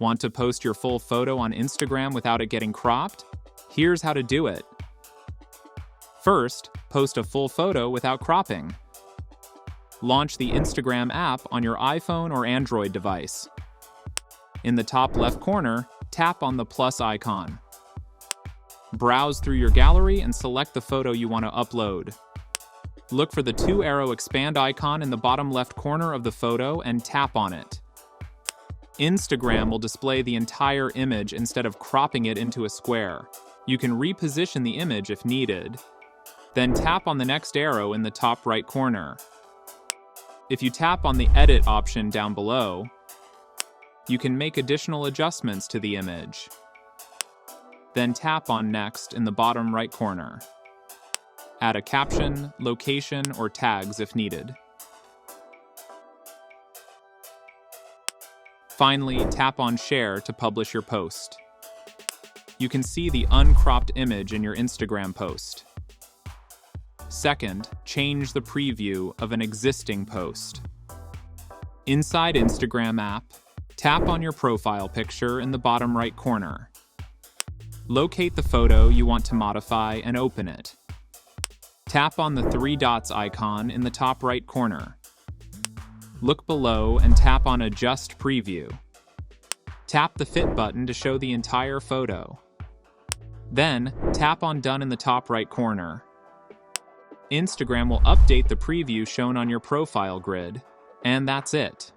Want to post your full photo on Instagram without it getting cropped? Here's how to do it. First, post a full photo without cropping. Launch the Instagram app on your iPhone or Android device. In the top left corner, tap on the plus icon. Browse through your gallery and select the photo you want to upload. Look for the two-arrow expand icon in the bottom left corner of the photo and tap on it. Instagram will display the entire image instead of cropping it into a square. You can reposition the image if needed. Then tap on the next arrow in the top right corner. If you tap on the Edit option down below, you can make additional adjustments to the image. Then tap on Next in the bottom right corner. Add a caption, location, or tags if needed. Finally, tap on Share to publish your post. You can see the uncropped image in your Instagram post. Second, change the preview of an existing post. Inside Instagram app, tap on your profile picture in the bottom right corner. Locate the photo you want to modify and open it. Tap on the three dots icon in the top right corner. Look below and tap on Adjust Preview. Tap the Fit button to show the entire photo. Then, tap on Done in the top right corner. Instagram will update the preview shown on your profile grid, and that's it.